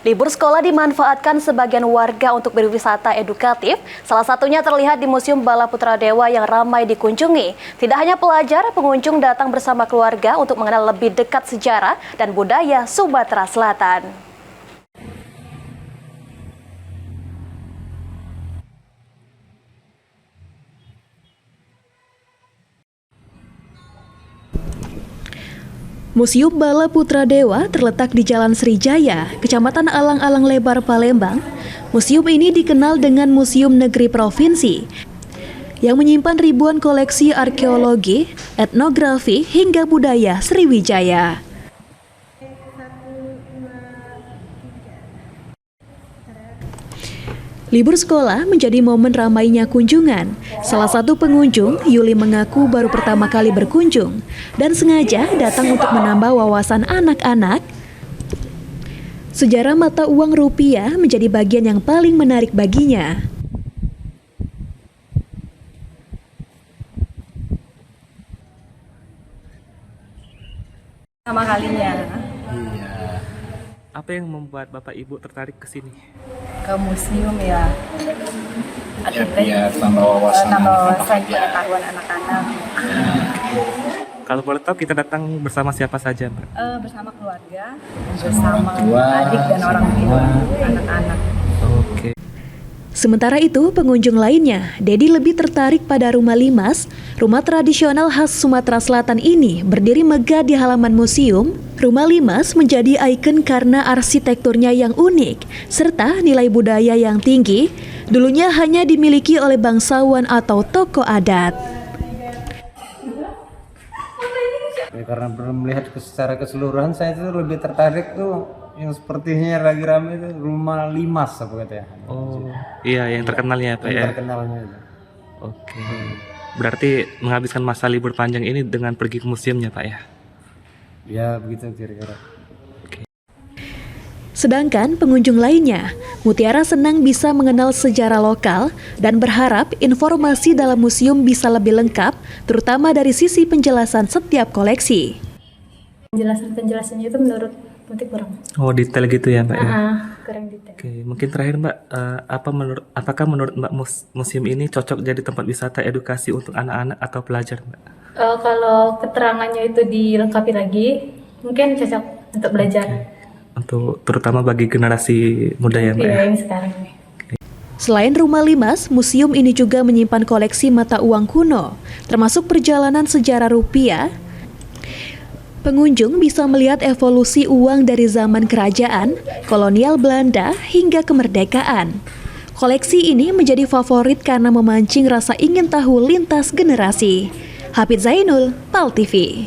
Libur sekolah dimanfaatkan sebagian warga untuk berwisata edukatif. Salah satunya terlihat di Museum Bala Putradewa yang ramai dikunjungi. Tidak hanya pelajar, pengunjung datang bersama keluarga untuk mengenal lebih dekat sejarah dan budaya Sumatera Selatan. Museum Bala Putradewa terletak di Jalan Srijaya, Kecamatan Alang-Alang Lebar, Palembang. Museum ini dikenal dengan Museum Negeri Provinsi yang menyimpan ribuan koleksi arkeologi, etnografi, hingga budaya Sriwijaya. Libur sekolah menjadi momen ramainya kunjungan. Salah satu pengunjung, Yuli, mengaku baru pertama kali berkunjung dan sengaja datang untuk menambah wawasan anak-anak. Sejarah mata uang rupiah menjadi bagian yang paling menarik baginya. Sama kalinya. Iya. Apa yang membuat Bapak Ibu tertarik ke sini? Ke museum ya. Ya, biar tambah wawasan pengetahuan anak-anak. Kalau boleh tahu kita datang bersama siapa saja, Mbak? Bersama keluarga, bersama adik dan orang tua anak-anak. Oke. Sementara itu, pengunjung lainnya, Dedi, lebih tertarik pada rumah limas. Rumah tradisional khas Sumatera Selatan ini berdiri megah di halaman museum. Rumah limas menjadi ikon karena arsitekturnya yang unik, serta nilai budaya yang tinggi. Dulunya hanya dimiliki oleh bangsawan atau tokoh adat. Ya, karena belum melihat secara keseluruhan, saya itu lebih tertarik tuh yang sepertinya lagi ramai itu rumah limas apa katanya. Oh, iya yang terkenalnya Pak ya. Terkenalnya itu. Oke. Berarti menghabiskan masa libur panjang ini dengan pergi ke museumnya, Pak ya. Ya begitu kira-kira. Sedangkan pengunjung lainnya, Mutiara senang bisa mengenal sejarah lokal dan berharap informasi dalam museum bisa lebih lengkap, terutama dari sisi penjelasan setiap koleksi. Penjelasannya itu menurut Mutik kurang. Oh, detail gitu ya, Mbak ya. Kurang detail. Oke, mungkin terakhir Mbak, apakah menurut Mbak museum ini cocok jadi tempat wisata edukasi untuk anak-anak atau pelajar, Mbak? Kalau keterangannya itu dilengkapi lagi, mungkin cocok untuk belajar. Untuk terutama bagi generasi muda ya, Mbak. Iya, yang sekarang nih. Selain rumah limas, museum ini juga menyimpan koleksi mata uang kuno, termasuk perjalanan sejarah rupiah. Pengunjung bisa melihat evolusi uang dari zaman kerajaan, kolonial Belanda, hingga kemerdekaan. Koleksi ini menjadi favorit karena memancing rasa ingin tahu lintas generasi. Hafid Zainul, PAL TV.